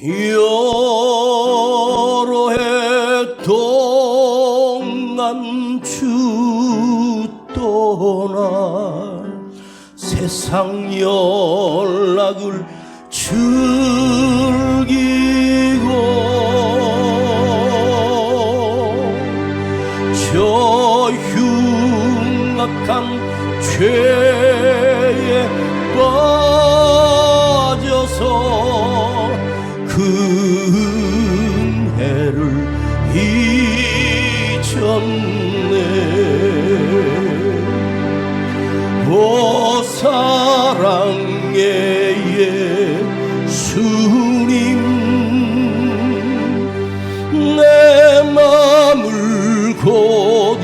여러 해 동안 주 떠나 세상 연락을 즐기고 저 흉악한 죄에 빠져서 그 은혜를 잊었네. 오 사랑의 예수님, 내 맘을 고려옵니다.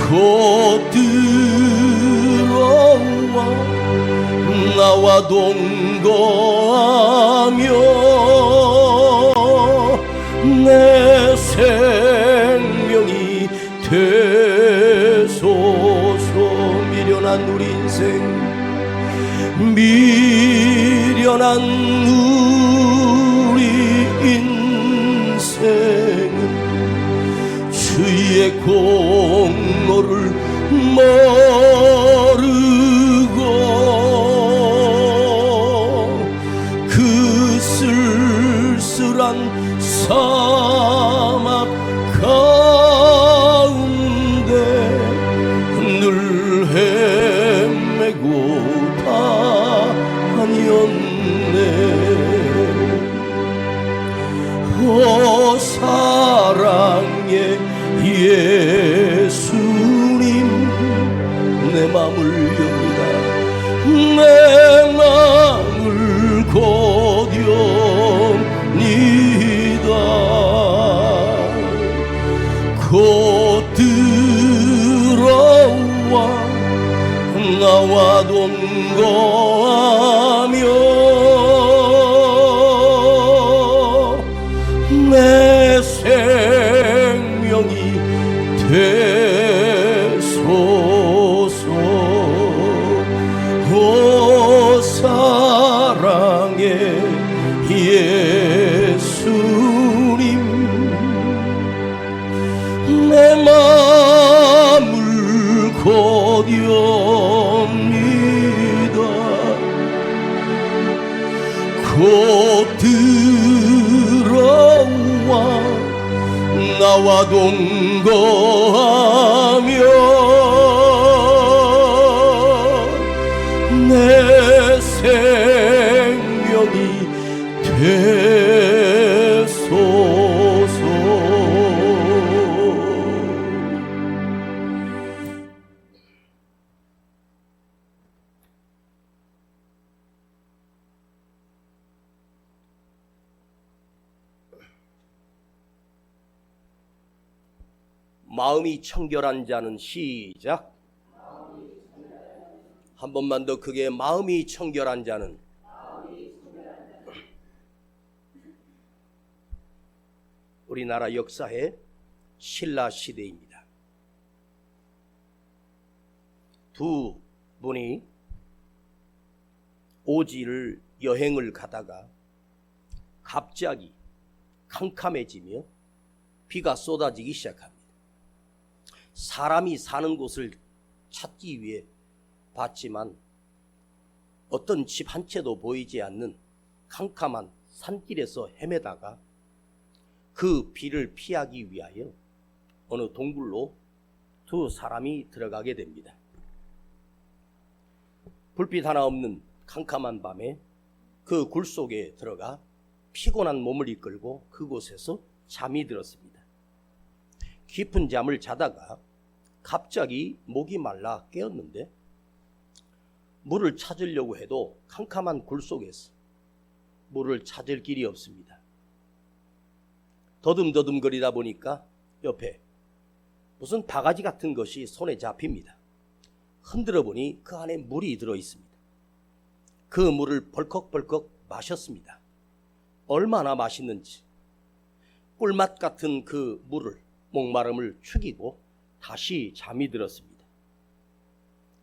곧 들어와 나와 동거하며 내 생명이 되소서. 미련한 우리 인생, 미련한 우리 인생은 주의 공로를 모르고 그 쓸쓸한 사막 가운데 늘 헤매고 다녔네. 오 사랑의 예수님, 내 맘을 엽니다. 내 맘을 고려옵니다. 곧 들어와 나와 동거하며 내 생명이 되소서. 오 사랑의 예수님, 내 맘을 고려옵니다. 곧 들어와 나와 동거하며 내 생명이 되소서. 마음이 청결한 자는 시작. 한 번만 더 크게. 마음이 청결한 자는. 우리나라 역사의 신라 시대입니다. 두 분이 오지를 여행을 가다가 갑자기 캄캄해지며 비가 쏟아지기 시작합니다. 사람이 사는 곳을 찾기 위해 봤지만 어떤 집 한 채도 보이지 않는 캄캄한 산길에서 헤매다가 그 비를 피하기 위하여 어느 동굴로 두 사람이 들어가게 됩니다. 불빛 하나 없는 캄캄한 밤에 그 굴 속에 들어가 피곤한 몸을 이끌고 그곳에서 잠이 들었습니다. 깊은 잠을 자다가 갑자기 목이 말라 깨었는데 물을 찾으려고 해도 캄캄한 굴 속에서 물을 찾을 길이 없습니다. 더듬더듬거리다 보니까 옆에 무슨 바가지 같은 것이 손에 잡힙니다. 흔들어 보니 그 안에 물이 들어 있습니다. 그 물을 벌컥벌컥 마셨습니다. 얼마나 맛있는지. 꿀맛 같은 그 물을 목마름을 죽이고 다시 잠이 들었습니다.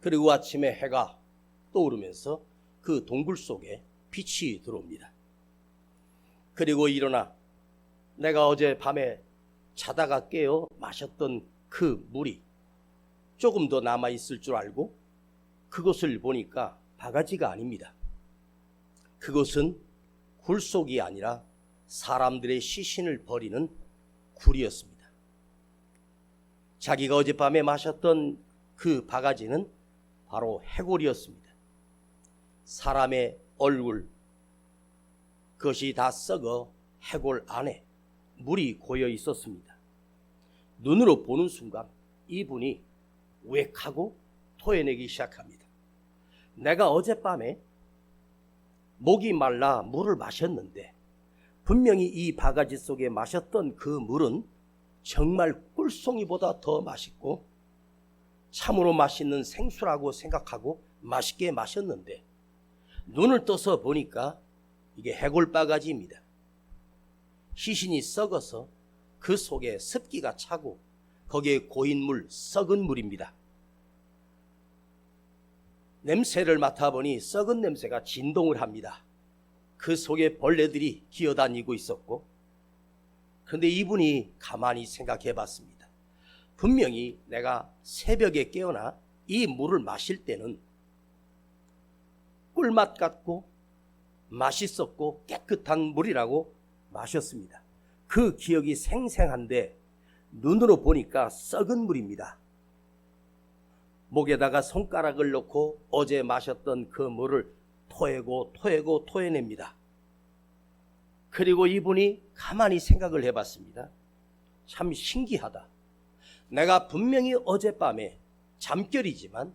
그리고 아침에 해가 떠오르면서 그 동굴 속에 빛이 들어옵니다. 그리고 일어나 내가 어제 밤에 자다가 깨어 마셨던 그 물이 조금 더 남아있을 줄 알고 그것을 보니까 바가지가 아닙니다. 그것은 굴속이 아니라 사람들의 시신을 버리는 굴이었습니다. 자기가 어젯밤에 마셨던 그 바가지는 바로 해골이었습니다. 사람의 얼굴, 그것이 다 썩어 해골 안에 물이 고여 있었습니다. 눈으로 보는 순간 이분이 우액하고 토해내기 시작합니다. 내가 어젯밤에 목이 말라 물을 마셨는데 분명히 이 바가지 속에 마셨던 그 물은 정말 꿀송이보다 더 맛있고 참으로 맛있는 생수라고 생각하고 맛있게 마셨는데 눈을 떠서 보니까 이게 해골 바가지입니다. 시신이 썩어서 그 속에 습기가 차고 거기에 고인 물, 썩은 물입니다. 냄새를 맡아보니 썩은 냄새가 진동을 합니다. 그 속에 벌레들이 기어다니고 있었고, 그런데 이분이 가만히 생각해 봤습니다. 분명히 내가 새벽에 깨어나 이 물을 마실 때는 꿀맛 같고 맛있었고 깨끗한 물이라고 마셨습니다. 그 기억이 생생한데 눈으로 보니까 썩은 물입니다. 목에다가 손가락을 넣고 어제 마셨던 그 물을 토해냅니다. 그리고 이분이 가만히 생각을 해봤습니다. 참 신기하다. 내가 분명히 어젯밤에 잠결이지만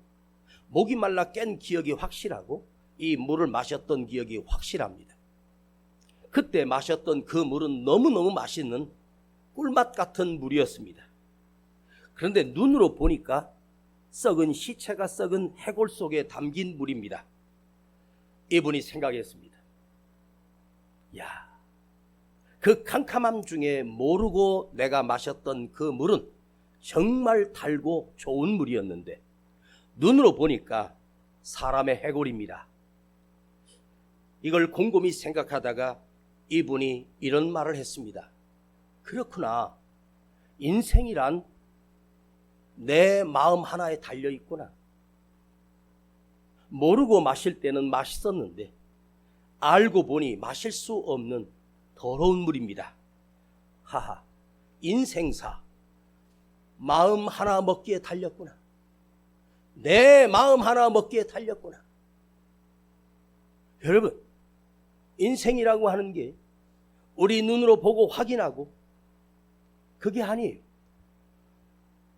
목이 말라 깬 기억이 확실하고 이 물을 마셨던 기억이 확실합니다. 그때 마셨던 그 물은 너무너무 맛있는 꿀맛 같은 물이었습니다. 그런데 눈으로 보니까 썩은 시체가 썩은 해골 속에 담긴 물입니다. 이분이 생각했습니다. 야, 그 캄캄함 중에 모르고 내가 마셨던 그 물은 정말 달고 좋은 물이었는데 눈으로 보니까 사람의 해골입니다. 이걸 곰곰이 생각하다가 이분이 이런 말을 했습니다. 그렇구나. 인생이란 내 마음 하나에 달려 있구나. 모르고 마실 때는 맛있었는데 알고 보니 마실 수 없는 더러운 물입니다. 하하, 인생사 마음 하나 먹기에 달렸구나. 내 마음 하나 먹기에 달렸구나. 여러분, 인생이라고 하는 게 우리 눈으로 보고 확인하고 그게 아니에요.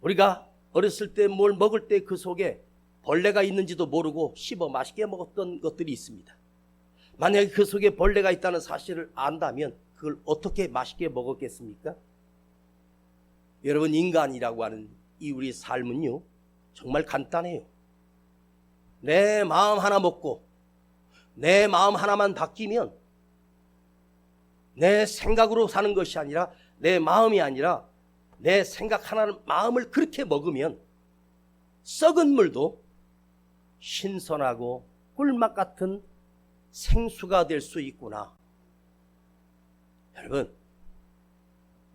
우리가 어렸을 때 뭘 먹을 때 그 속에 벌레가 있는지도 모르고 씹어 맛있게 먹었던 것들이 있습니다. 만약에 그 속에 벌레가 있다는 사실을 안다면 그걸 어떻게 맛있게 먹었겠습니까? 여러분, 인간이라고 하는 이 우리 삶은요 정말 간단해요. 내 마음 하나 먹고 내 마음 하나만 바뀌면 내 생각으로 사는 것이 아니라 내 마음이 아니라 내 생각 하나는 마음을 그렇게 먹으면 썩은 물도 신선하고 꿀맛 같은 생수가 될 수 있구나.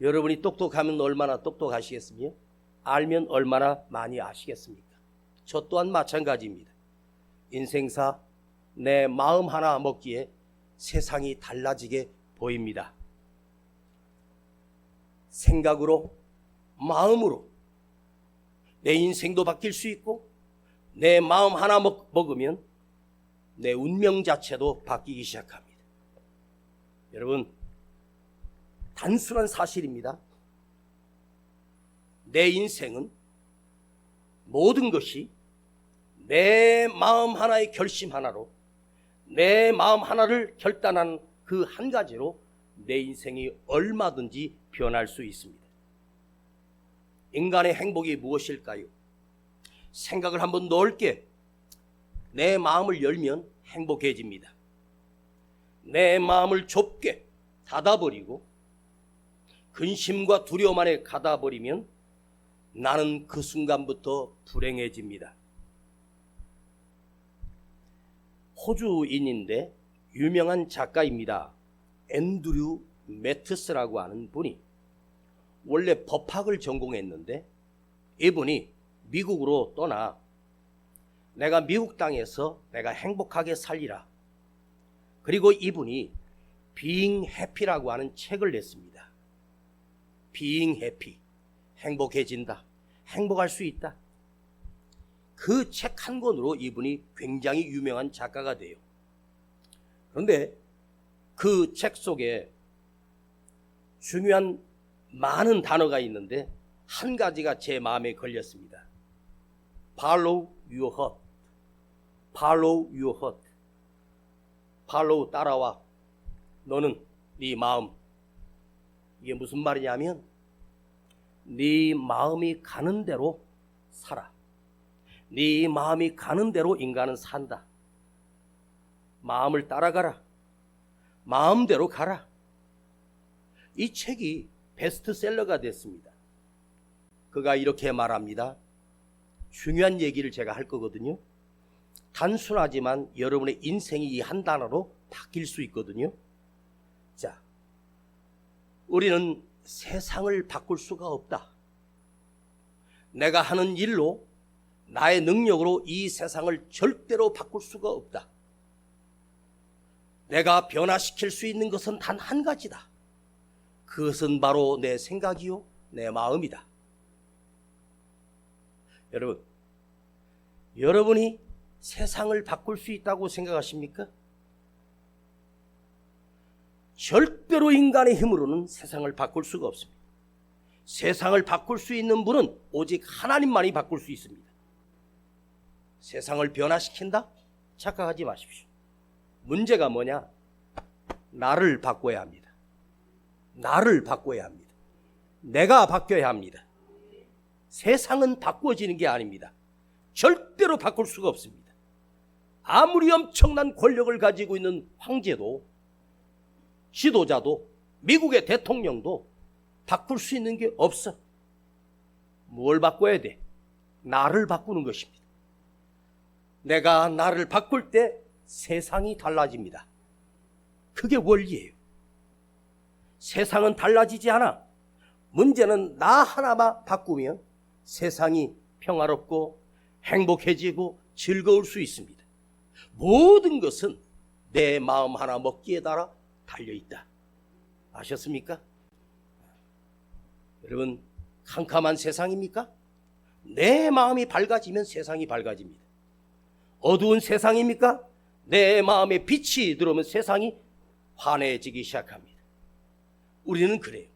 여러분이 똑똑하면 얼마나 똑똑하시겠습니까? 알면 얼마나 많이 아시겠습니까? 저 또한 마찬가지입니다. 인생사 내 마음 하나 먹기에 세상이 달라지게 보입니다. 생각으로, 마음으로 내 인생도 바뀔 수 있고 내 마음 하나 먹으면 내 운명 자체도 바뀌기 시작합니다. 여러분, 단순한 사실입니다. 내 인생은 모든 것이 내 마음 하나의 결심 하나로, 내 마음 하나를 결단한 그 한 가지로 내 인생이 얼마든지 변할 수 있습니다. 인간의 행복이 무엇일까요? 생각을 한번 넓게 내 마음을 열면 행복해집니다. 내 마음을 좁게 닫아버리고 근심과 두려움 안에 가다버리면 나는 그 순간부터 불행해집니다. 호주인인데 유명한 작가입니다. 앤드류 매트스라고 하는 분이 원래 법학을 전공했는데 이분이 미국으로 떠나 내가 미국 땅에서 내가 행복하게 살리라. 그리고 이분이 Being Happy라고 하는 책을 냈습니다. Being Happy, 행복해진다, 행복할 수 있다. 그 책 한 권으로 이분이 굉장히 유명한 작가가 돼요. 그런데 그 책 속에 중요한 많은 단어가 있는데 한 가지가 제 마음에 걸렸습니다. Follow your heart. Follow your heart. Follow, 따라와. 너는 네 마음. 이게 무슨 말이냐면 네 마음이 가는 대로 살아. 네 마음이 가는 대로 인간은 산다. 마음을 따라가라. 마음대로 가라. 이 책이 베스트셀러가 됐습니다. 그가 이렇게 말합니다. 중요한 얘기를 제가 할 거거든요. 단순하지만 여러분의 인생이 이 한 단어로 바뀔 수 있거든요. 자, 우리는 세상을 바꿀 수가 없다. 내가 하는 일로 나의 능력으로 이 세상을 절대로 바꿀 수가 없다. 내가 변화시킬 수 있는 것은 단 한 가지다. 그것은 바로 내 생각이요, 내 마음이다. 여러분이 세상을 바꿀 수 있다고 생각하십니까? 절대로 인간의 힘으로는 세상을 바꿀 수가 없습니다. 세상을 바꿀 수 있는 분은 오직 하나님만이 바꿀 수 있습니다. 세상을 변화시킨다? 착각하지 마십시오. 문제가 뭐냐? 나를 바꿔야 합니다. 나를 바꿔야 합니다. 내가 바뀌어야 합니다. 세상은 바꿔지는 게 아닙니다. 절대로 바꿀 수가 없습니다. 아무리 엄청난 권력을 가지고 있는 황제도, 지도자도, 미국의 대통령도 바꿀 수 있는 게 없어. 뭘 바꿔야 돼? 나를 바꾸는 것입니다. 내가 나를 바꿀 때 세상이 달라집니다. 그게 원리예요. 세상은 달라지지 않아. 문제는 나 하나만 바꾸면 세상이 평화롭고 행복해지고 즐거울 수 있습니다. 모든 것은 내 마음 하나 먹기에 따라 달려있다. 아셨습니까? 여러분, 캄캄한 세상입니까? 내 마음이 밝아지면 세상이 밝아집니다. 어두운 세상입니까? 내 마음에 빛이 들어오면 세상이 환해지기 시작합니다. 우리는 그래요.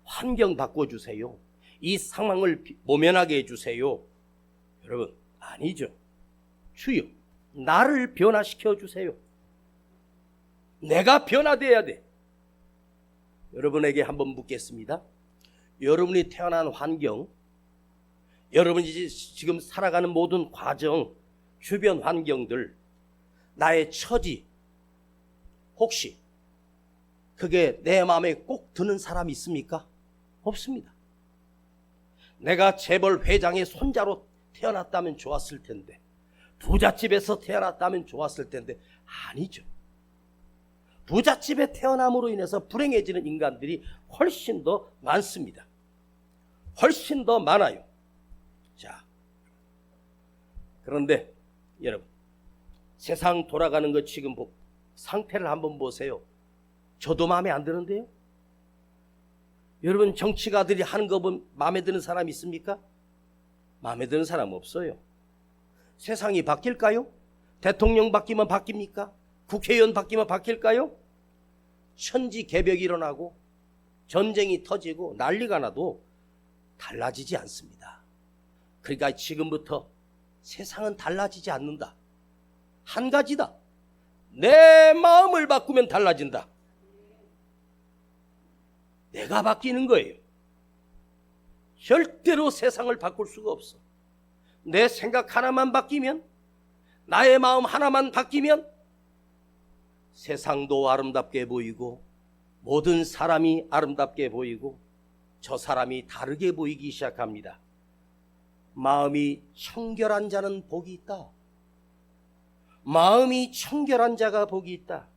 환경 바꿔주세요. 이 상황을 모면하게 해주세요. 여러분, 아니죠. 주여, 나를 변화시켜 주세요. 내가 변화돼야 돼. 여러분에게 한번 묻겠습니다. 여러분이 태어난 환경, 여러분이 지금 살아가는 모든 과정, 주변 환경들, 나의 처지, 혹시 그게 내 마음에 꼭 드는 사람이 있습니까? 없습니다. 내가 재벌 회장의 손자로 태어났다면 좋았을 텐데, 부잣집에서 태어났다면 좋았을 텐데, 아니죠. 부잣집에 태어남으로 인해서 불행해지는 인간들이 훨씬 더 많습니다. 훨씬 더 많아요. 자, 그런데 여러분, 세상 돌아가는 것 지금 상태를 한번 보세요. 저도 마음에 안 드는데요. 여러분, 정치가들이 하는 거 보면 마음에 드는 사람 있습니까? 마음에 드는 사람 없어요. 세상이 바뀔까요? 대통령 바뀌면 바뀝니까? 국회의원 바뀌면 바뀔까요? 천지개벽이 일어나고 전쟁이 터지고 난리가 나도 달라지지 않습니다. 그러니까 지금부터 세상은 달라지지 않는다. 한 가지다. 내 마음을 바꾸면 달라진다. 내가 바뀌는 거예요. 절대로 세상을 바꿀 수가 없어. 내 생각 하나만 바뀌면, 나의 마음 하나만 바뀌면 세상도 아름답게 보이고 모든 사람이 아름답게 보이고 저 사람이 다르게 보이기 시작합니다. 마음이 청결한 자는 복이 있다. 마음이 청결한 자가 복이 있다.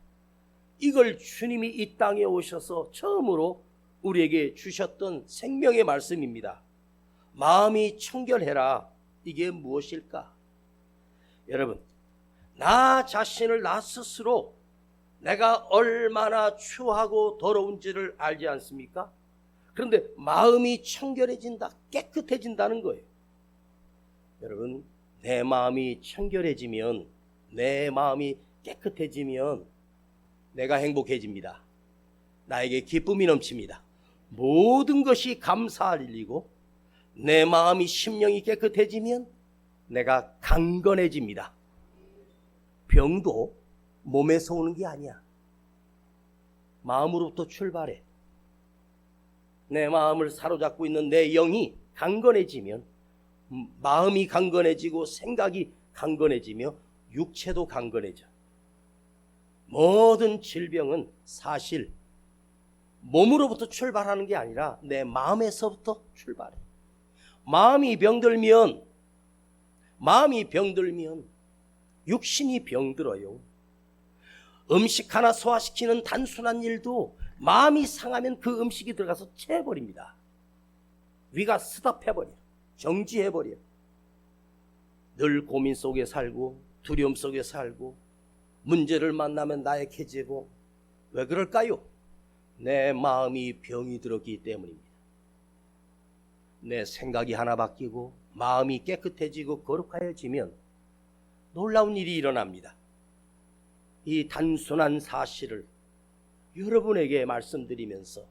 이걸 주님이 이 땅에 오셔서 처음으로 우리에게 주셨던 생명의 말씀입니다. 마음이 청결해라. 이게 무엇일까? 여러분, 나 자신을 나 스스로 내가 얼마나 추하고 더러운지를 알지 않습니까? 그런데 마음이 청결해진다, 깨끗해진다는 거예요. 여러분, 내 마음이 청결해지면, 내 마음이 깨끗해지면 내가 행복해집니다. 나에게 기쁨이 넘칩니다. 모든 것이 감사할 일이고, 내 마음이 심령이 깨끗해지면 내가 강건해집니다. 병도 몸에서 오는 게 아니야. 마음으로부터 출발해. 내 마음을 사로잡고 있는 내 영이 강건해지면, 마음이 강건해지고 생각이 강건해지며 육체도 강건해져. 모든 질병은 사실 몸으로부터 출발하는 게 아니라 내 마음에서부터 출발해. 마음이 병들면 육신이 병들어요. 음식 하나 소화시키는 단순한 일도 마음이 상하면 그 음식이 들어가서 채워버립니다. 위가 스톱해버려. 정지해버려. 늘 고민 속에 살고 두려움 속에 살고 문제를 만나면 나약해지고. 왜 그럴까요? 내 마음이 병이 들었기 때문입니다. 내 생각이 하나 바뀌고 마음이 깨끗해지고 거룩하여지면 놀라운 일이 일어납니다. 이 단순한 사실을 여러분에게 말씀드리면서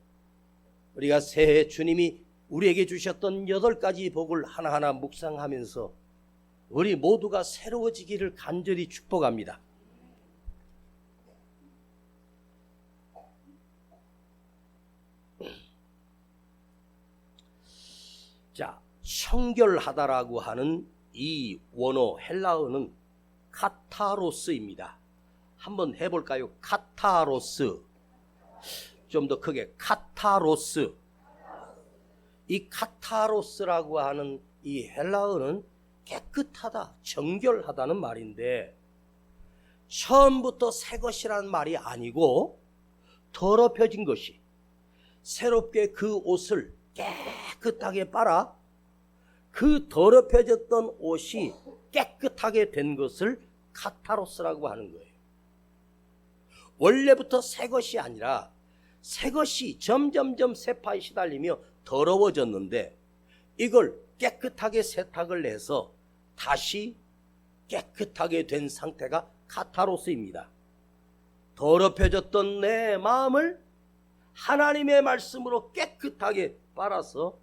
우리가 새해 주님이 우리에게 주셨던 8가지 복을 하나하나 묵상하면서 우리 모두가 새로워지기를 간절히 축복합니다. 자, 청결하다라고 하는 이 원어 헬라어는 카타로스입니다. 한번 해볼까요? 카타로스. 좀 더 크게 카타로스. 이 카타로스라고 하는 이 헬라어는 깨끗하다, 정결하다는 말인데, 처음부터 새 것이라는 말이 아니고 더럽혀진 것이, 새롭게 그 옷을 깨끗하게 빨아 그 더럽혀졌던 옷이 깨끗하게 된 것을 카타로스라고 하는 거예요. 원래부터 새 것이 아니라 새 것이 점점점 세파에 시달리며 더러워졌는데, 이걸 깨끗하게 세탁을 해서 다시 깨끗하게 된 상태가 카타로스입니다. 더럽혀졌던 내 마음을 하나님의 말씀으로 깨끗하게 빨아서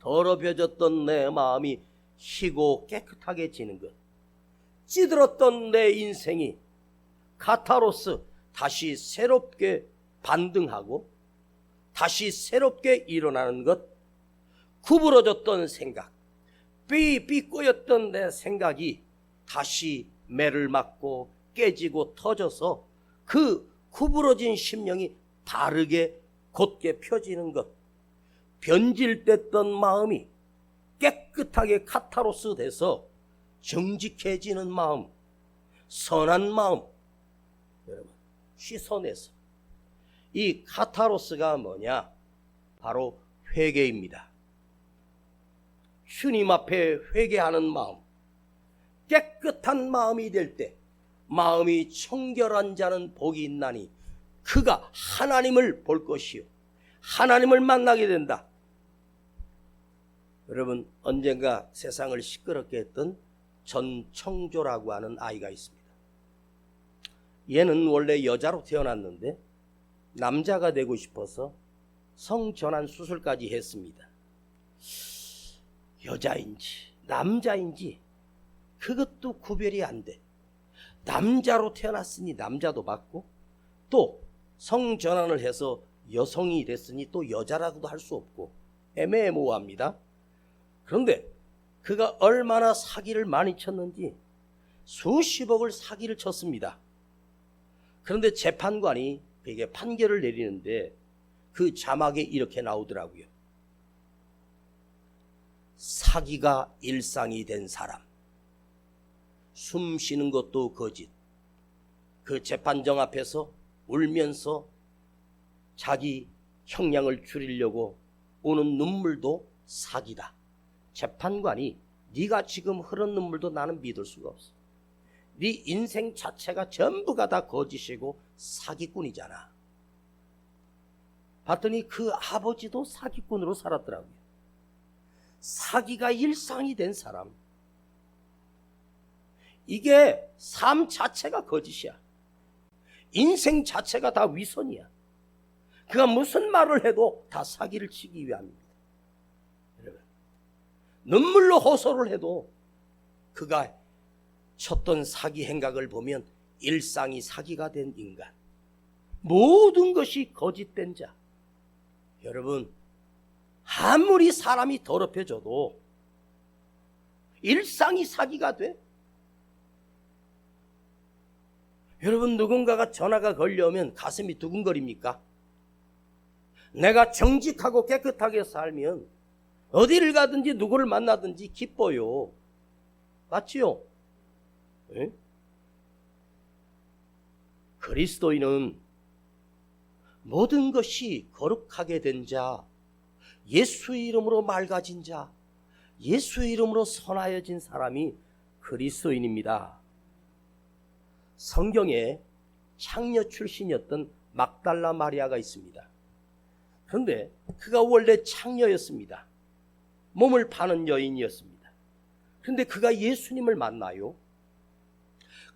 더럽혀졌던 내 마음이 희고 깨끗하게 지는 것. 찌들었던 내 인생이 카타로스, 다시 새롭게 반등하고 다시 새롭게 일어나는 것. 구부러졌던 생각, 삐 꼬였던 내 생각이 다시 매를 맞고 깨지고 터져서 그 구부러진 심령이 바르게 곧게 펴지는 것. 변질됐던 마음이 깨끗하게 카타로스 돼서 정직해지는 마음, 선한 마음, 여러분 씻어내서. 이 카타로스가 뭐냐? 바로 회개입니다. 주님 앞에 회개하는 마음, 깨끗한 마음이 될 때, 마음이 청결한 자는 복이 있나니 그가 하나님을 볼 것이요 하나님을 만나게 된다. 여러분, 언젠가 세상을 시끄럽게 했던 전청조라고 하는 아이가 있습니다. 얘는 원래 여자로 태어났는데 남자가 되고 싶어서 성전환 수술까지 했습니다. 여자인지 남자인지 그것도 구별이 안 돼. 남자로 태어났으니 남자도 맞고, 또 성전환을 해서 여성이 됐으니 또 여자라고도 할 수 없고 애매모호합니다. 그런데 그가 얼마나 사기를 많이 쳤는지 수십억을 사기를 쳤습니다. 그런데 재판관이 그에게 판결을 내리는데 그 자막에 이렇게 나오더라고요. 사기가 일상이 된 사람, 숨 쉬는 것도 거짓, 그 재판정 앞에서 울면서 자기 형량을 줄이려고 오는 눈물도 사기다. 재판관이 네가 지금 흐른 눈물도 나는 믿을 수가 없어. 네 인생 자체가 전부가 다 거짓이고 사기꾼이잖아. 봤더니 그 아버지도 사기꾼으로 살았더라고요. 사기가 일상이 된 사람. 이게 삶 자체가 거짓이야. 인생 자체가 다 위선이야. 그가 무슨 말을 해도 다 사기를 치기 위함입니다. 여러분, 눈물로 호소를 해도 그가 쳤던 사기 행각을 보면 일상이 사기가 된 인간, 모든 것이 거짓된 자. 여러분, 아무리 사람이 더럽혀져도 일상이 사기가 돼. 여러분, 누군가가 전화가 걸려오면 가슴이 두근거립니까? 내가 정직하고 깨끗하게 살면 어디를 가든지 누구를 만나든지 기뻐요. 맞지요? 에? 그리스도인은 모든 것이 거룩하게 된 자, 예수의 이름으로 맑아진 자, 예수의 이름으로 선하여진 사람이 그리스도인입니다. 성경에 창녀 출신이었던 막달라 마리아가 있습니다. 그런데 그가 원래 창녀였습니다. 몸을 파는 여인이었습니다. 그런데 그가 예수님을 만나요.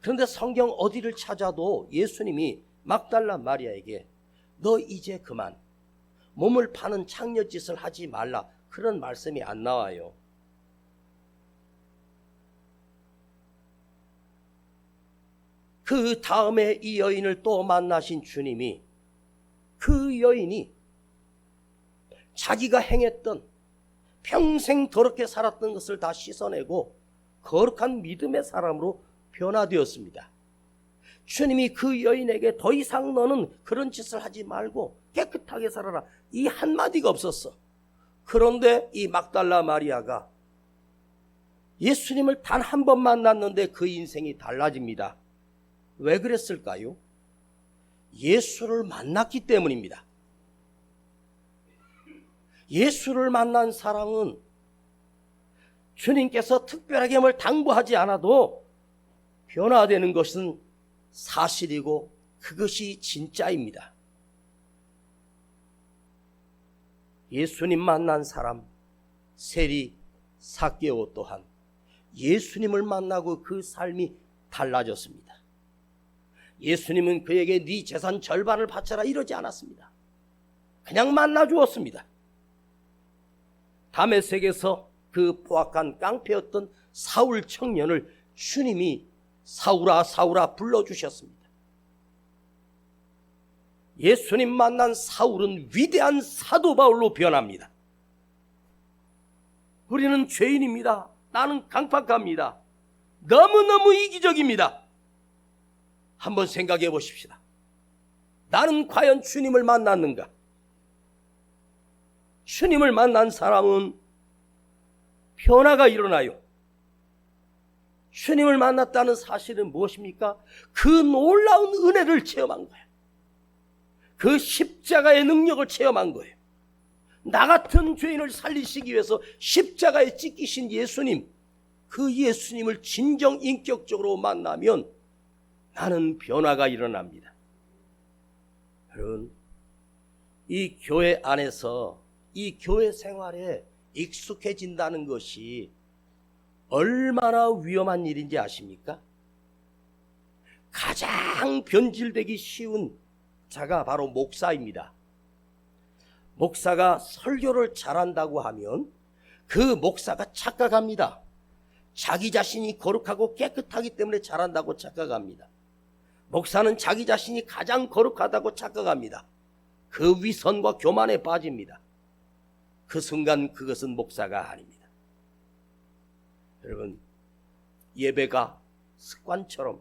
그런데 성경 어디를 찾아도 예수님이 막달라 마리아에게 너 이제 그만 몸을 파는 창녀 짓을 하지 말라, 그런 말씀이 안 나와요. 그 다음에 이 여인을 또 만나신 주님이 그 여인이 자기가 행했던 평생 더럽게 살았던 것을 다 씻어내고 거룩한 믿음의 사람으로 변화되었습니다. 주님이 그 여인에게 더 이상 너는 그런 짓을 하지 말고 깨끗하게 살아라, 이 한마디가 없었어. 그런데 이 막달라 마리아가 예수님을 단 한 번 만났는데 그 인생이 달라집니다. 왜 그랬을까요? 예수를 만났기 때문입니다. 예수를 만난 사람은 주님께서 특별하게 뭘 당부하지 않아도 변화되는 것은 사실이고 그것이 진짜입니다. 예수님 만난 사람 세리 삭개오 또한 예수님을 만나고 그 삶이 달라졌습니다. 예수님은 그에게 네 재산 절반을 바쳐라 이러지 않았습니다. 그냥 만나 주었습니다. 다메섹에서 그 포악한 깡패였던 사울 청년을 주님이 사울아 사울아 불러주셨습니다. 예수님 만난 사울은 위대한 사도 바울로 변합니다. 우리는 죄인입니다. 나는 강팍합니다. 너무너무 이기적입니다. 한번 생각해 보십시다. 나는 과연 주님을 만났는가? 주님을 만난 사람은 변화가 일어나요. 주님을 만났다는 사실은 무엇입니까? 그 놀라운 은혜를 체험한 거예요. 그 십자가의 능력을 체험한 거예요. 나 같은 죄인을 살리시기 위해서 십자가에 찢기신 예수님, 그 예수님을 진정 인격적으로 만나면 나는 변화가 일어납니다. 여러분, 이 교회 안에서 이 교회 생활에 익숙해진다는 것이 얼마나 위험한 일인지 아십니까? 가장 변질되기 쉬운 자가 바로 목사입니다. 목사가 설교를 잘한다고 하면 그 목사가 착각합니다. 자기 자신이 거룩하고 깨끗하기 때문에 잘한다고 착각합니다. 목사는 자기 자신이 가장 거룩하다고 착각합니다. 그 위선과 교만에 빠집니다. 그 순간 그것은 목사가 아닙니다. 여러분, 예배가 습관처럼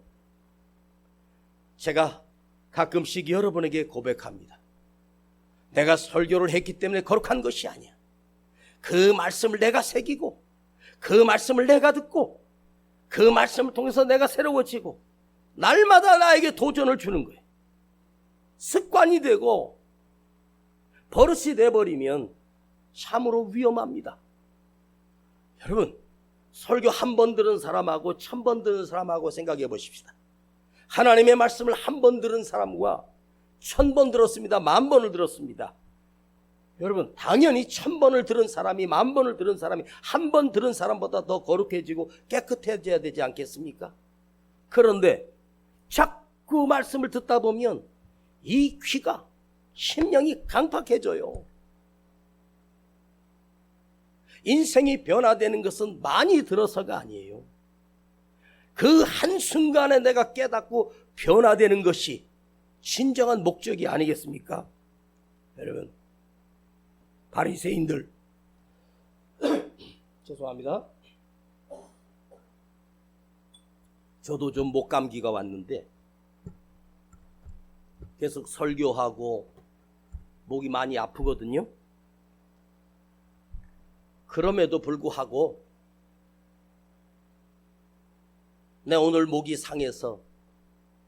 제가 가끔씩 여러분에게 고백합니다. 내가 설교를 했기 때문에 거룩한 것이 아니야. 그 말씀을 내가 새기고 그 말씀을 내가 듣고 그 말씀을 통해서 내가 새로워지고 날마다 나에게 도전을 주는 거예요. 습관이 되고 버릇이 돼버리면 참으로 위험합니다. 여러분, 설교 한 번 들은 사람하고 1000번 들은 사람하고 생각해 보십시다. 하나님의 말씀을 한 번 들은 사람과 1000번 들었습니다. 10,000번을 들었습니다. 여러분, 당연히 1000번을 들은 사람이 10,000번을 들은 사람이 한 번 들은 사람보다 더 거룩해지고 깨끗해져야 되지 않겠습니까? 그런데 자꾸 말씀을 듣다 보면 이 귀가, 심령이 강팍해져요. 인생이 변화되는 것은 많이 들어서가 아니에요. 그 한순간에 내가 깨닫고 변화되는 것이 진정한 목적이 아니겠습니까? 여러분, 바리새인들 죄송합니다. 저도 좀 목감기가 왔는데 계속 설교하고 목이 많이 아프거든요. 그럼에도 불구하고 내 오늘 목이 상해서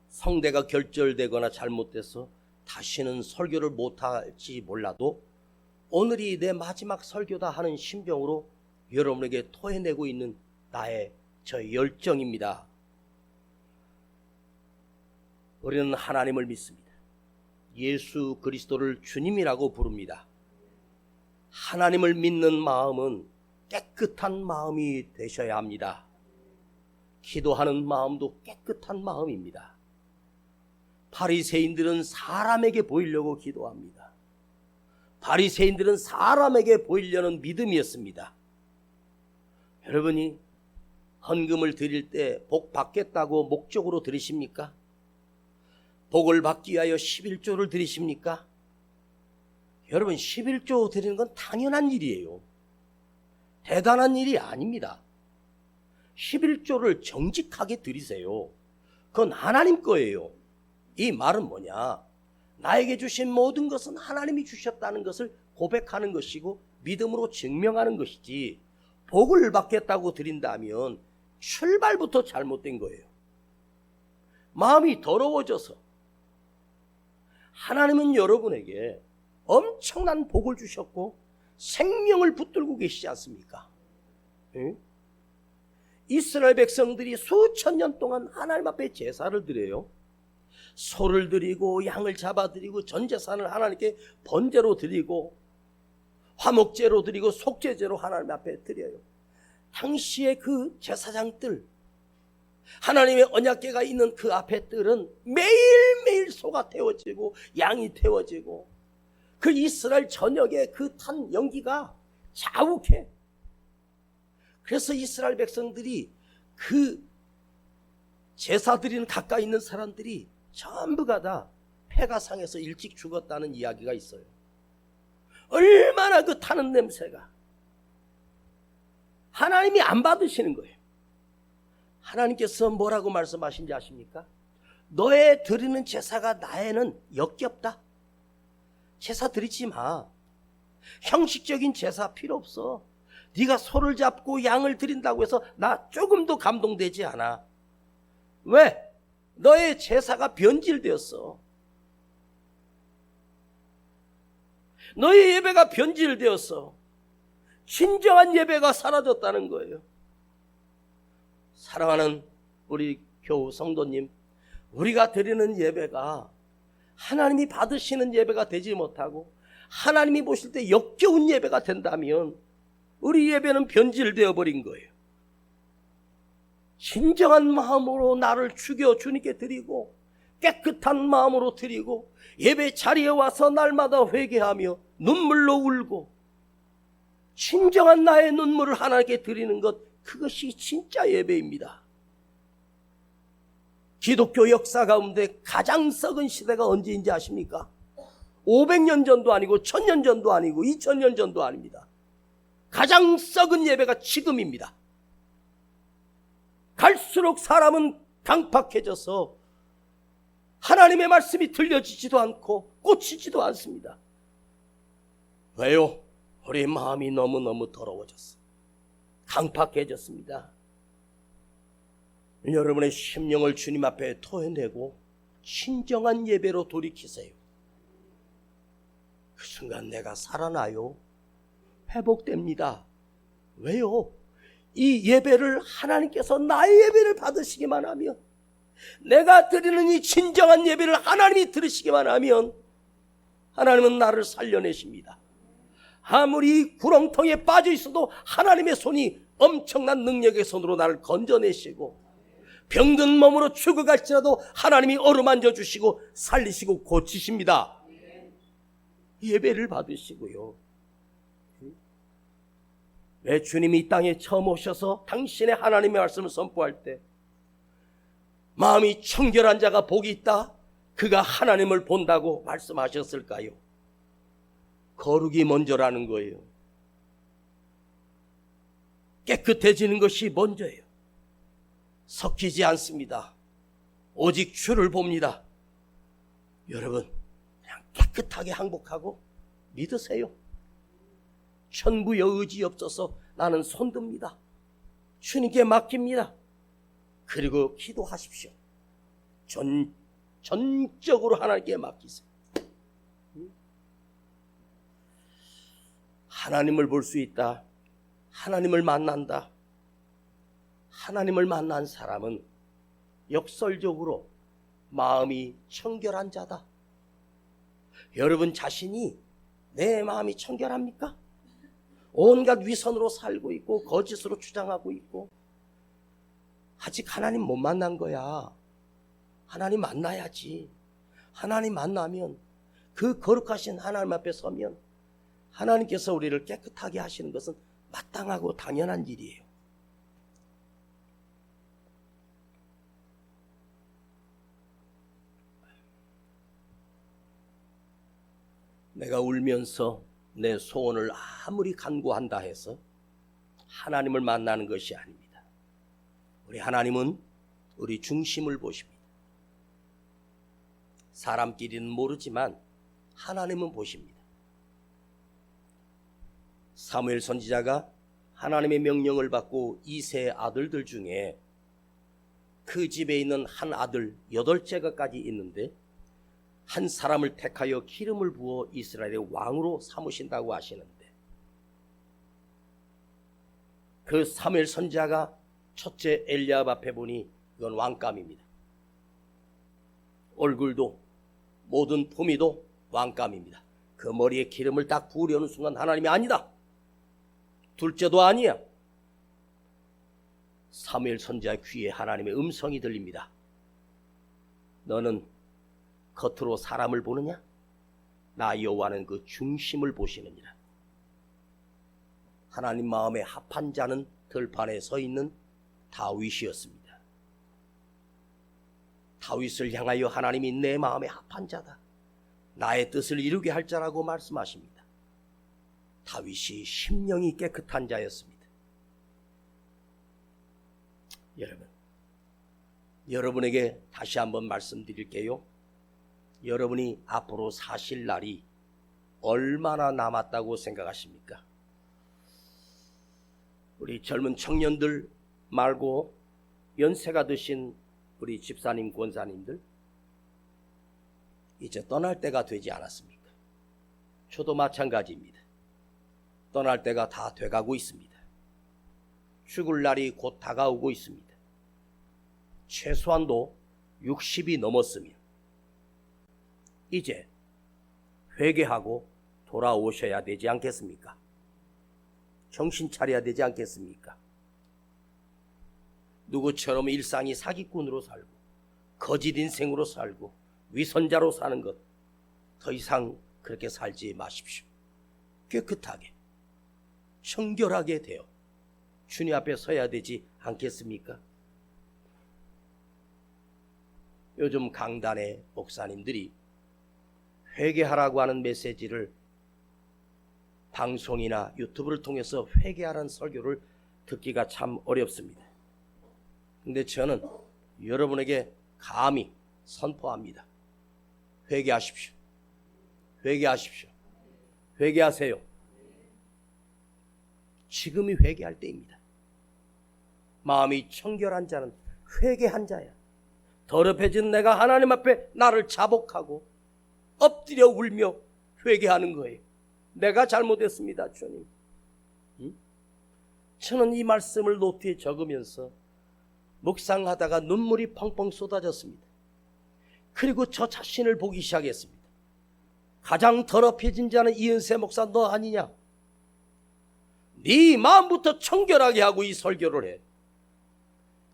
성대가 결절되거나 잘못돼서 다시는 설교를 못할지 몰라도 오늘이 내 마지막 설교다 하는 심정으로 여러분에게 토해내고 있는 저 열정입니다. 우리는 하나님을 믿습니다. 예수 그리스도를 주님이라고 부릅니다. 하나님을 믿는 마음은 깨끗한 마음이 되셔야 합니다. 기도하는 마음도 깨끗한 마음입니다. 바리새인들은 사람에게 보이려고 기도합니다. 바리새인들은 사람에게 보이려는 믿음이었습니다. 여러분이 헌금을 드릴 때 복 받겠다고 목적으로 드리십니까? 복을 받기 위하여 11조를 드리십니까? 여러분, 11조 드리는 건 당연한 일이에요. 대단한 일이 아닙니다. 11조를 정직하게 드리세요. 그건 하나님 거예요. 이 말은 뭐냐? 나에게 주신 모든 것은 하나님이 주셨다는 것을 고백하는 것이고 믿음으로 증명하는 것이지, 복을 받겠다고 드린다면 출발부터 잘못된 거예요. 마음이 더러워져서. 하나님은 여러분에게 엄청난 복을 주셨고 생명을 붙들고 계시지 않습니까? 응? 이스라엘 백성들이 수천 년 동안 하나님 앞에 제사를 드려요. 소를 드리고 양을 잡아드리고 전제사를 하나님께 번제로 드리고 화목제로 드리고 속죄제로 하나님 앞에 드려요. 당시에 그 제사장들, 하나님의 언약궤가 있는 그 앞에 뜰은 매일매일 소가 태워지고 양이 태워지고 그 이스라엘 전역에 그 탄 연기가 자욱해. 그래서 이스라엘 백성들이 그 제사 드리는 가까이 있는 사람들이 전부가 다 폐가 상해서 일찍 죽었다는 이야기가 있어요. 얼마나 그 타는 냄새가. 하나님이 안 받으시는 거예요. 하나님께서 뭐라고 말씀하신지 아십니까? 너의 드리는 제사가 나에는 역겹다. 제사 드리지 마. 형식적인 제사 필요 없어. 네가 소를 잡고 양을 드린다고 해서 나 조금도 감동되지 않아. 왜? 너의 제사가 변질되었어. 너의 예배가 변질되었어. 진정한 예배가 사라졌다는 거예요. 사랑하는 우리 교우 성도님, 우리가 드리는 예배가 하나님이 받으시는 예배가 되지 못하고 하나님이 보실 때 역겨운 예배가 된다면 우리 예배는 변질되어 버린 거예요. 진정한 마음으로 나를 죽여 주님께 드리고 깨끗한 마음으로 드리고 예배 자리에 와서 날마다 회개하며 눈물로 울고 진정한 나의 눈물을 하나님께 드리는 것, 그것이 진짜 예배입니다. 기독교 역사 가운데 가장 썩은 시대가 언제인지 아십니까? 500년 전도 아니고 1000년 전도 아니고 2000년 전도 아닙니다. 가장 썩은 예배가 지금입니다. 갈수록 사람은 강팍해져서 하나님의 말씀이 들려지지도 않고 꽂히지도 않습니다. 왜요? 우리 마음이 너무너무 더러워졌어. 강팍해졌습니다. 여러분의 심령을 주님 앞에 토해내고 진정한 예배로 돌이키세요. 그 순간 내가 살아나요. 회복됩니다. 왜요? 이 예배를 하나님께서 나의 예배를 받으시기만 하면, 내가 드리는 이 진정한 예배를 하나님이 들으시기만 하면 하나님은 나를 살려내십니다. 아무리 구렁텅이에 빠져 있어도 하나님의 손이 엄청난 능력의 손으로 나를 건져내시고, 병든 몸으로 죽어갈지라도 하나님이 어루만져 주시고 살리시고 고치십니다. 예배를 받으시고요. 왜 주님이 이 땅에 처음 오셔서 당신의 하나님의 말씀을 선포할 때 마음이 청결한 자가 복이 있다, 그가 하나님을 본다고 말씀하셨을까요? 거룩이 먼저라는 거예요. 깨끗해지는 것이 먼저예요. 섞이지 않습니다. 오직 주를 봅니다. 여러분, 그냥 깨끗하게 항복하고 믿으세요. 천부여 의지 없어서 나는 손듭니다. 주님께 맡깁니다. 그리고 기도하십시오. 전적으로 하나님께 맡기세요. 하나님을 볼 수 있다. 하나님을 만난다. 하나님을 만난 사람은 역설적으로 마음이 청결한 자다. 여러분 자신이 내 마음이 청결합니까? 온갖 위선으로 살고 있고 거짓으로 주장하고 있고, 아직 하나님 못 만난 거야. 하나님 만나야지. 하나님 만나면, 그 거룩하신 하나님 앞에 서면 하나님께서 우리를 깨끗하게 하시는 것은 마땅하고 당연한 일이에요. 내가 울면서 내 소원을 아무리 간구한다 해서 하나님을 만나는 것이 아닙니다. 우리 하나님은 우리 중심을 보십니다. 사람끼리는 모르지만 하나님은 보십니다. 사무엘 선지자가 하나님의 명령을 받고 이세 아들들 중에 그 집에 있는 한 아들 8째가까지 있는데, 한 사람을 택하여 기름을 부어 이스라엘의 왕으로 삼으신다고 하시는데, 그 사무엘 선지자가 첫째 엘리압 앞에 보니 이건 왕감입니다. 얼굴도 모든 품위도 왕감입니다. 그 머리에 기름을 딱 부으려는 순간 하나님이 아니다, 둘째도 아니야. 사무엘 선지자의 귀에 하나님의 음성이 들립니다. 너는 겉으로 사람을 보느냐? 나 여호와는 그 중심을 보시느니라. 하나님 마음에 합한 자는 들판에 서 있는 다윗이었습니다. 다윗을 향하여 하나님이 내 마음에 합한 자다, 나의 뜻을 이루게 할 자라고 말씀하십니다. 다윗이 심령이 깨끗한 자였습니다. 여러분에게 다시 한번 말씀드릴게요. 여러분이 앞으로 사실 날이 얼마나 남았다고 생각하십니까? 우리 젊은 청년들 말고 연세가 드신 우리 집사님, 권사님들, 이제 떠날 때가 되지 않았습니까? 저도 마찬가지입니다. 떠날 때가 다 돼가고 있습니다. 죽을 날이 곧 다가오고 있습니다. 최소한도 60이 넘었으면 이제 회개하고 돌아오셔야 되지 않겠습니까? 정신 차려야 되지 않겠습니까? 누구처럼 일상이 사기꾼으로 살고 거짓 인생으로 살고 위선자로 사는 것, 더 이상 그렇게 살지 마십시오. 깨끗하게 청결하게 되어 주님 앞에 서야 되지 않겠습니까? 요즘 강단의 목사님들이 회개하라고 하는 메시지를 방송이나 유튜브를 통해서 회개하라는 설교를 듣기가 참 어렵습니다. 근데 저는 여러분에게 감히 선포합니다. 회개하십시오. 회개하십시오. 회개하세요. 지금이 회개할 때입니다. 마음이 청결한 자는 회개한 자야. 더럽혀진 내가 하나님 앞에 나를 자복하고 엎드려 울며 회개하는 거예요. 내가 잘못했습니다, 주님. 저는 이 말씀을 노트에 적으면서 묵상하다가 눈물이 펑펑 쏟아졌습니다. 그리고 저 자신을 보기 시작했습니다. 가장 더럽혀진 자는 이은세 목사 너 아니냐? 네 마음부터 청결하게 하고 이 설교를 해.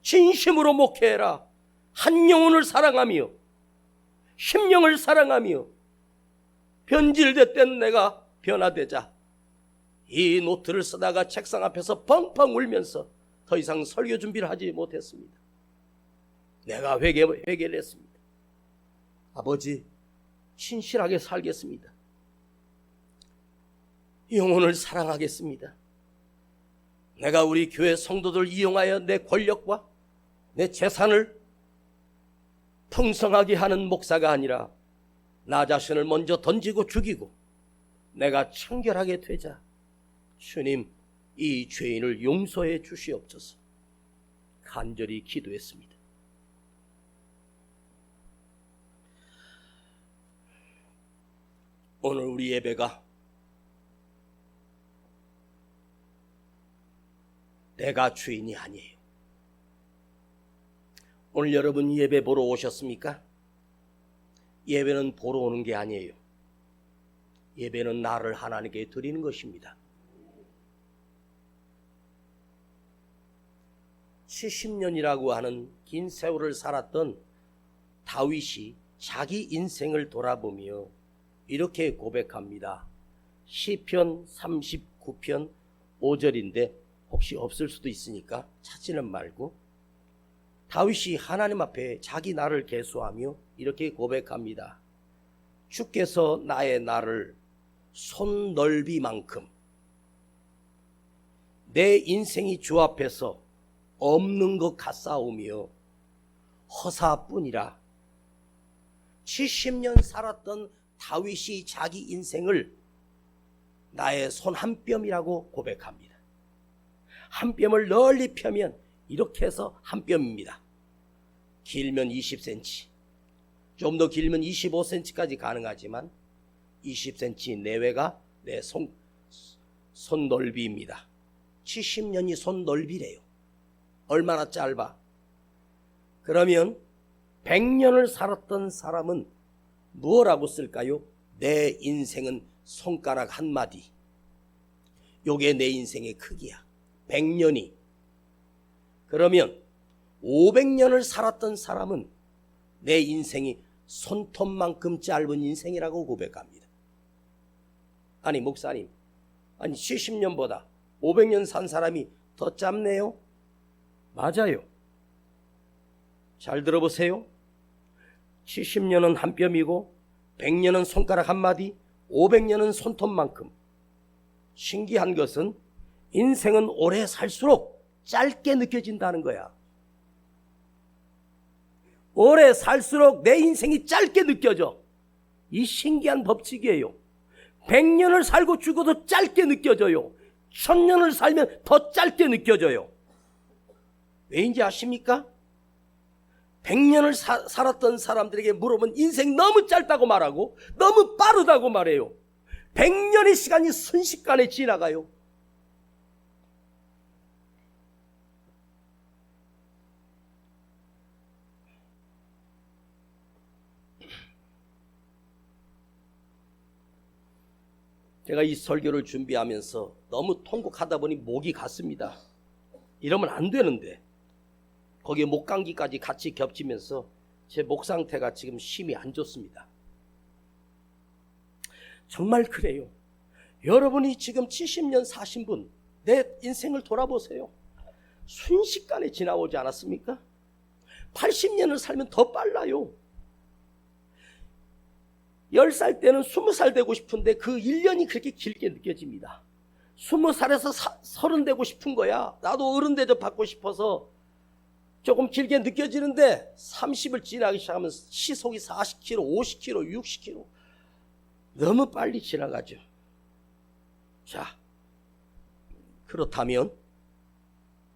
진심으로 목회해라. 한 영혼을 사랑하며 심령을 사랑하며 변질됐던 내가 변화되자. 이 노트를 쓰다가 책상 앞에서 펑펑 울면서 더 이상 설교 준비를 하지 못했습니다. 내가 회개를 했습니다. 아버지, 신실하게 살겠습니다. 영혼을 사랑하겠습니다. 내가 우리 교회 성도들 이용하여 내 권력과 내 재산을 풍성하게 하는 목사가 아니라 나 자신을 먼저 던지고 죽이고 내가 청결하게 되자. 주님, 이 죄인을 용서해 주시옵소서. 간절히 기도했습니다. 오늘 우리 예배가 내가 주인이 아니에요. 오늘 여러분 예배 보러 오셨습니까? 예배는 보러 오는 게 아니에요. 예배는 나를 하나님께 드리는 것입니다. 70년이라고 하는 긴 세월을 살았던 다윗이 자기 인생을 돌아보며 이렇게 고백합니다. 시편 39편 5절인데 혹시 없을 수도 있으니까 찾지는 말고 다윗이 하나님 앞에 자기 나를 계수하며 이렇게 고백합니다. 주께서 나의 나를 손 넓이만큼 내 인생이 주 앞에서 없는 것 같사오며 허사뿐이라. 70년 살았던 다윗이 자기 인생을 나의 손 한 뼘이라고 고백합니다. 한 뼘을 널리 펴면 이렇게 해서 한 뼘입니다. 길면 20cm, 좀 더 길면 25cm까지 가능하지만 20cm 내외가 내 손 넓이입니다. 70년이 손 넓이래요. 얼마나 짧아? 그러면 100년을 살았던 사람은 무엇라고 쓸까요? 내 인생은 손가락 한 마디. 요게 내 인생의 크기야. 100년이. 그러면 500년을 살았던 사람은 내 인생이 손톱만큼 짧은 인생이라고 고백합니다. 아니 목사님, 아니 70년보다 500년 산 사람이 더 짧네요? 맞아요. 잘 들어보세요. 70년은 한 뼘이고 100년은 손가락 한 마디, 500년은 손톱만큼. 신기한 것은 인생은 오래 살수록 짧게 느껴진다는 거야. 오래 살수록 내 인생이 짧게 느껴져. 이 신기한 법칙이에요. 100년을 살고 죽어도 짧게 느껴져요. 1000년을 살면 더 짧게 느껴져요. 왜인지 아십니까? 100년을 살았던 사람들에게 물어보면 인생 너무 짧다고 말하고 너무 빠르다고 말해요. 100년의 시간이 순식간에 지나가요. 제가 이 설교를 준비하면서 너무 통곡하다 보니 목이 갔습니다. 이러면 안 되는데 거기에 목감기까지 같이 겹치면서 제 목 상태가 지금 심히 안 좋습니다. 정말 그래요. 여러분이 지금 70년 사신 분, 내 인생을 돌아보세요. 순식간에 지나오지 않았습니까? 80년을 살면 더 빨라요. 10살 때는 20살 되고 싶은데 그 1년이 그렇게 길게 느껴집니다. 20살에서 30 되고 싶은 거야. 나도 어른 대접 받고 싶어서 조금 길게 느껴지는데 30을 지나기 시작하면 시속이 40km, 50km, 60km 너무 빨리 지나가죠. 자, 그렇다면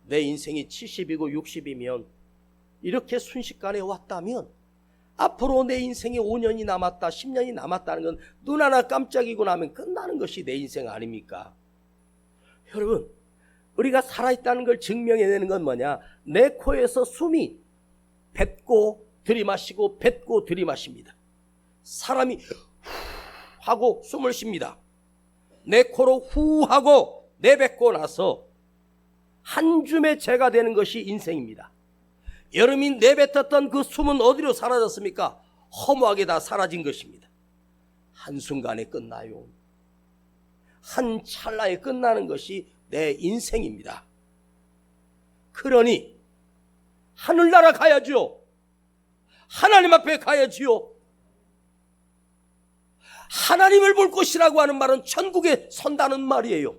내 인생이 70이고 60이면 이렇게 순식간에 왔다면 앞으로 내 인생에 5년이 남았다, 10년이 남았다는 건 눈 하나 깜짝이고 나면 끝나는 것이 내 인생 아닙니까? 여러분, 우리가 살아있다는 걸 증명해내는 건 뭐냐? 내 코에서 숨이 뱉고 들이마시고 뱉고 들이마십니다. 사람이 후 하고 숨을 쉽니다. 내 코로 후 하고 내뱉고 나서 한 줌의 재가 되는 것이 인생입니다. 여러분이 내뱉었던 그 숨은 어디로 사라졌습니까? 허무하게 다 사라진 것입니다. 한순간에 끝나요. 한 찰나에 끝나는 것이 내 인생입니다. 그러니 하늘나라 가야죠. 하나님 앞에 가야지요. 하나님을 볼 것이라고 하는 말은 천국에 선다는 말이에요.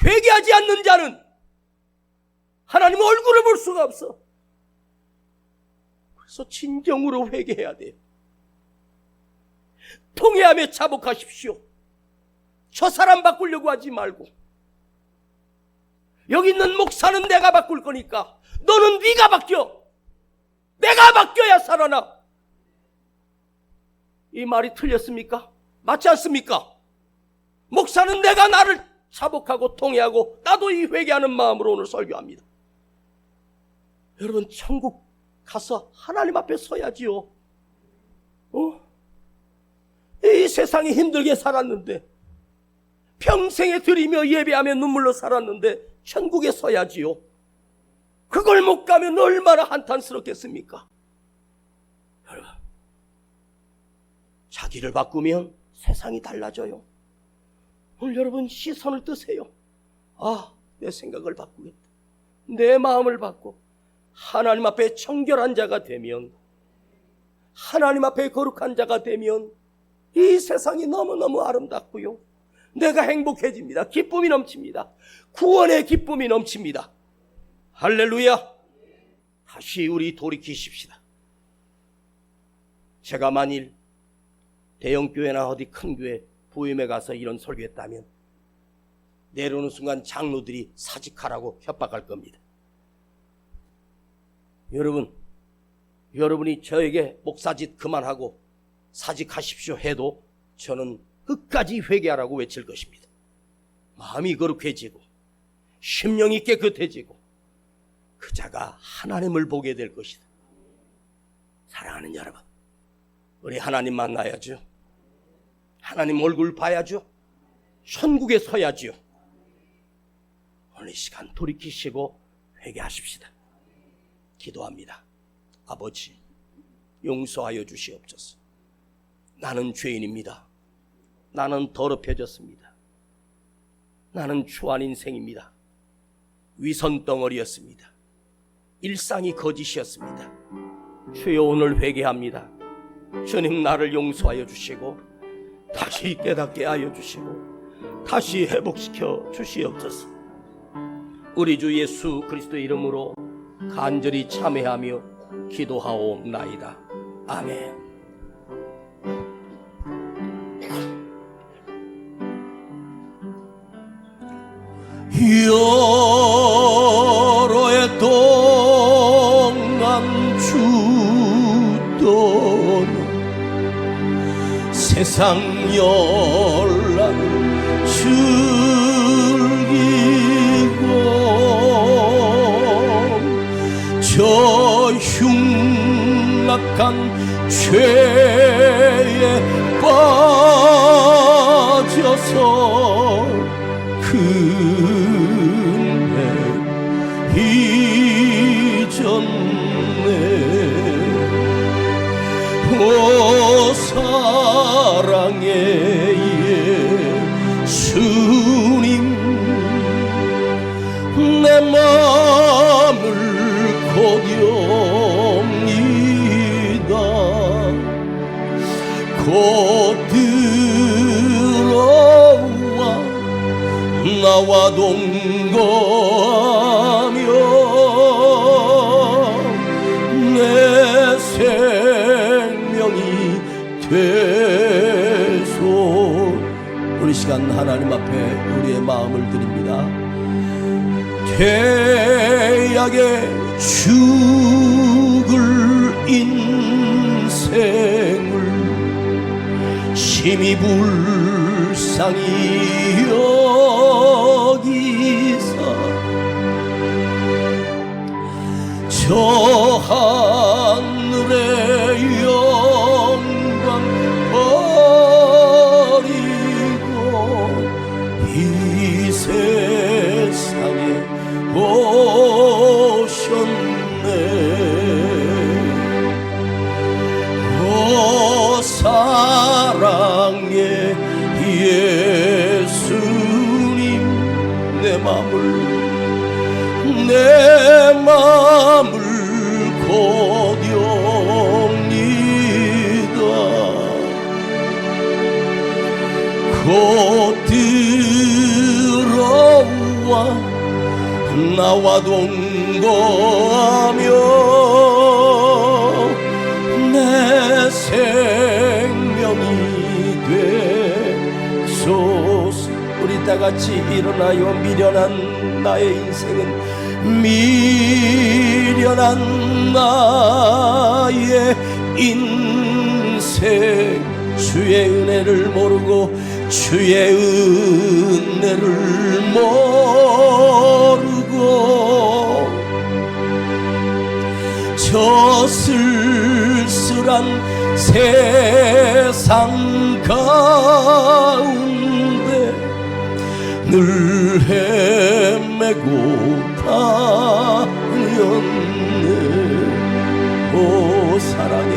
회개하지 않는 자는 하나님 얼굴을 볼 수가 없어. 그래서 진정으로 회개해야 돼요. 통회하며 자복하십시오. 저 사람 바꾸려고 하지 말고, 여기 있는 목사는 내가 바꿀 거니까 너는 네가 바뀌어. 내가 바뀌어야 살아나. 이 말이 틀렸습니까? 맞지 않습니까? 목사는 내가 나를 자복하고 통회하고, 나도 이 회개하는 마음으로 오늘 설교합니다. 여러분, 천국 가서 하나님 앞에 서야지요. 이 세상에 힘들게 살았는데, 평생에 드리며 예배하며 눈물로 살았는데 천국에 서야지요. 그걸 못 가면 얼마나 한탄스럽겠습니까? 여러분, 자기를 바꾸면 세상이 달라져요. 오늘 여러분 시선을 뜨세요. 아, 내 생각을 바꾸겠다. 내 마음을 바꿔 하나님 앞에 청결한 자가 되면, 하나님 앞에 거룩한 자가 되면 이 세상이 너무너무 아름답고요, 내가 행복해집니다. 기쁨이 넘칩니다. 구원의 기쁨이 넘칩니다. 할렐루야. 다시 우리 돌이키십시다. 제가 만일 대형교회나 어디 큰 교회 부임에 가서 이런 설교했다면 내려오는 순간 장로들이 사직하라고 협박할 겁니다. 여러분이 저에게 목사짓 그만하고 사직하십시오 해도 저는 끝까지 회개하라고 외칠 것입니다. 마음이 거룩해지고 심령이 깨끗해지고 그 자가 하나님을 보게 될 것이다. 사랑하는 여러분, 우리 하나님 만나야죠. 하나님 얼굴 봐야죠. 천국에 서야지요. 오늘 이 시간 돌이키시고 회개하십시다. 기도합니다. 아버지, 용서하여 주시옵소서. 나는 죄인입니다. 나는 더럽혀졌습니다. 나는 추한 인생입니다. 위선 덩어리였습니다. 일상이 거짓이었습니다. 주여, 오늘 회개합니다. 주님, 나를 용서하여 주시고 다시 깨닫게 하여 주시고 다시 회복시켜 주시옵소서. 우리 주 예수 그리스도의 이름으로 간절히 참회하며 기도하옵나이다. 아멘. 여러 해 동안 주던 세상 열난 즐기고 저 흉악한 죄에 빠져서 근데 잊었네. 오 사랑의 예수님, 내 마음을 고렵니다. 곧 들어와 나와 동거하며 내 생명이 되소. 우리 시간 하나님 앞에 우리의 마음을 드립니다. 태약에 죽을 인생을 심히 불쌍히 여기사 저 하늘의 영광 버리고 이 세상에 오셨네. 오 사랑의 예수님, 내 맘을 고듐니다. 곧 들어와 나와 동거하며 내 생명이 되소서. 우리 다같이 일어나요. 미련한 나의 인생은, 미련한 나의 인생, 주의 은혜를 모르고 주의 은혜를 모르고 저 쓸쓸한 세상 가운데 늘 헤매고 다녔네. 오 사랑의,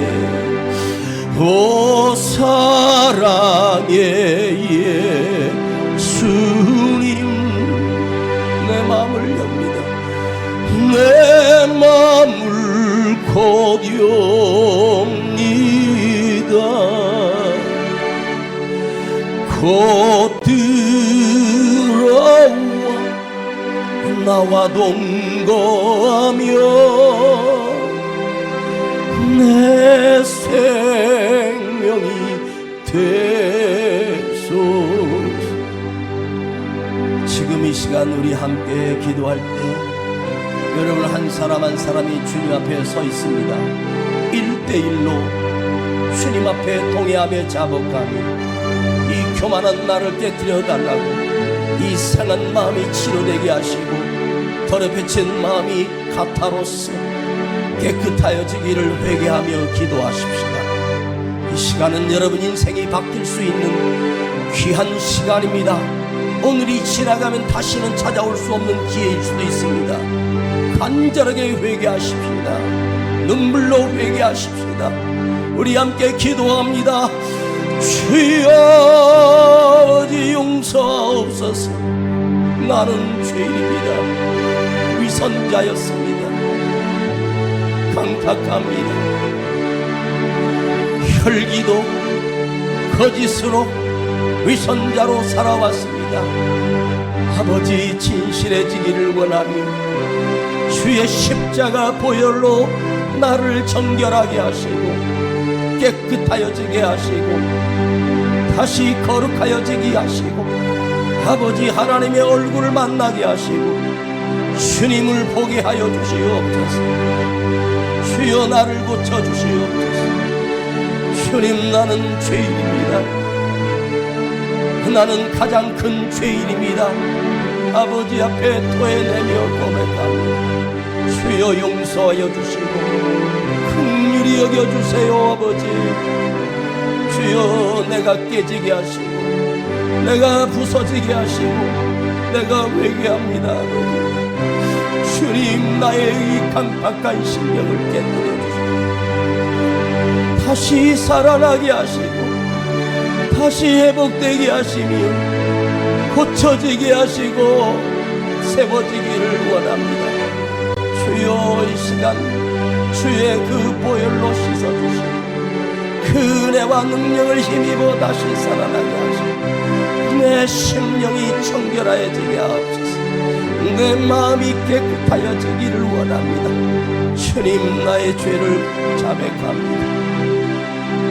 오 사랑의 예수님, 내 마음을 엽니다. 내 마음을 고듐니다. 곧 들어와 나와 동거하며 내 생명이 되소서. 지금 이 시간 우리 함께 기도할 때 여러분 한 사람 한 사람이 주님 앞에 서 있습니다. 1대1로 주님 앞에 동의하며 자복하며 이 교만한 나를 깨뜨려 달라고, 이 상한 마음이 치료되게 하시고 더럽혀진 마음이 가타로서 깨끗하여지기를 회개하며 기도하십시다. 이 시간은 여러분 인생이 바뀔 수 있는 귀한 시간입니다. 오늘이 지나가면 다시는 찾아올 수 없는 기회일 수도 있습니다. 간절하게 회개하십시다. 눈물로 회개하십시다. 우리 함께 기도합니다. 주여 아버지 용서하옵소서. 나는 죄인입니다. 위선자였습니다. 강탁합니다. 혈기도 거짓으로 위선자로 살아왔습니다. 아버지 진실해지기를 원하며 주의 십자가 보혈로 나를 정결하게 하시고 깨끗하여지게 하시고 다시 거룩하여지게 하시고 아버지 하나님의 얼굴을 만나게 하시고 주님을 보게 하여 주시옵소서. 주여 나를 고쳐주시옵소서. 주님, 나는 죄인입니다. 나는 가장 큰 죄인입니다. 아버지 앞에 토해내며 고백합니다. 주여 용서하여 주시고 긍휼히 여겨주세요. 아버지 주여, 내가 깨지게 하시고 내가 부서지게 하시고 내가 회개합니다. 아버지 주님, 나의 이 강팍한 심령을 깨뜨려 주시고 다시 살아나게 하시고 다시 회복되게 하시며 고쳐지게 하시고 세워지기를 원합니다. 주여, 이 시간 주의 그 보혈로 씻어주시고 그 은혜와 능력을 힘입어 다시 살아나게 하시고 내 심령이 청결하여지게 하옵소서. 내 마음이 깨끗하여지기를 원합니다. 주님, 나의 죄를 자백합니다.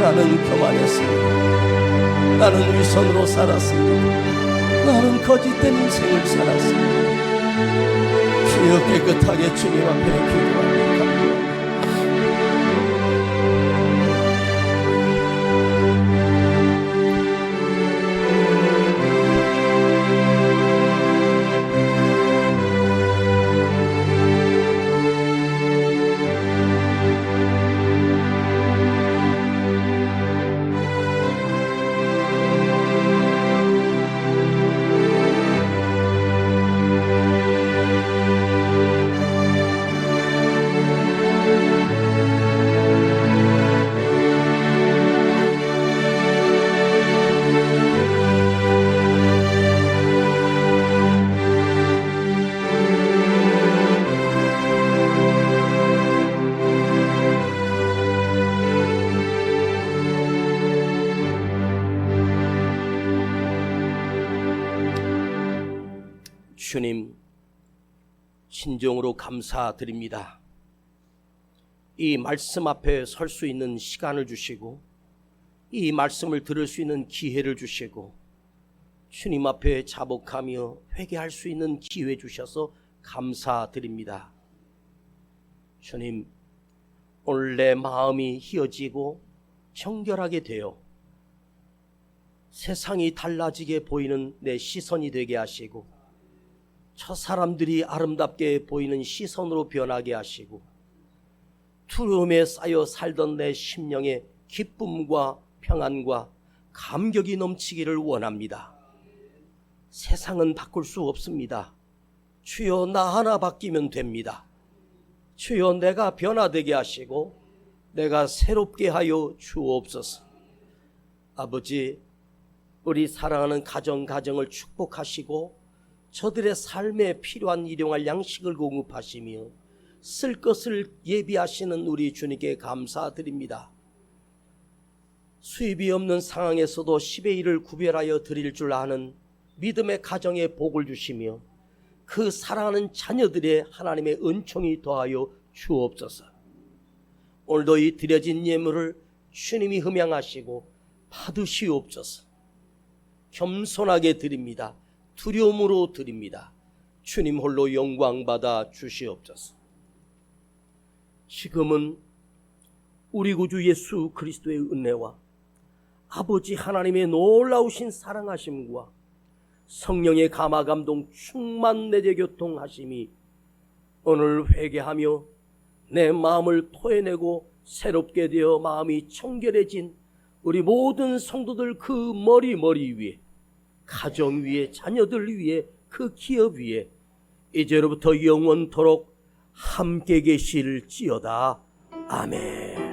나는 교만했습니다. 나는 위선으로 살았습니다. 나는 거짓된 인생을 살았습니다. 주여 깨끗하게 주님 앞에 기도합니다. 주님, 진정으로 감사드립니다. 이 말씀 앞에 설 수 있는 시간을 주시고 이 말씀을 들을 수 있는 기회를 주시고 주님 앞에 자복하며 회개할 수 있는 기회 주셔서 감사드립니다. 주님, 오늘 내 마음이 희어지고 정결하게 되어 세상이 달라지게 보이는 내 시선이 되게 하시고 저 사람들이 아름답게 보이는 시선으로 변하게 하시고 두려움에 쌓여 살던 내 심령에 기쁨과 평안과 감격이 넘치기를 원합니다. 세상은 바꿀 수 없습니다. 주여, 나 하나 바뀌면 됩니다. 주여, 내가 변화되게 하시고 내가 새롭게 하여 주옵소서. 아버지, 우리 사랑하는 가정을 축복하시고 저들의 삶에 필요한 일용할 양식을 공급하시며 쓸 것을 예비하시는 우리 주님께 감사드립니다. 수입이 없는 상황에서도 10의 1을 구별하여 드릴 줄 아는 믿음의 가정에 복을 주시며 그 사랑하는 자녀들의 하나님의 은총이 더하여 주옵소서. 오늘도 이 드려진 예물을 주님이 흠양하시고 받으시옵소서. 겸손하게 드립니다. 두려움으로 드립니다. 주님 홀로 영광 받아 주시옵소서. 지금은 우리 구주 예수 그리스도의 은혜와 아버지 하나님의 놀라우신 사랑하심과 성령의 감화 감동 충만 내재 교통하심이 오늘 회개하며 내 마음을 토해내고 새롭게 되어 마음이 청결해진 우리 모든 성도들 그 머리 위에, 가정 위에, 자녀들 위에, 그 기업 위에 이제로부터 영원토록 함께 계실지어다. 아멘.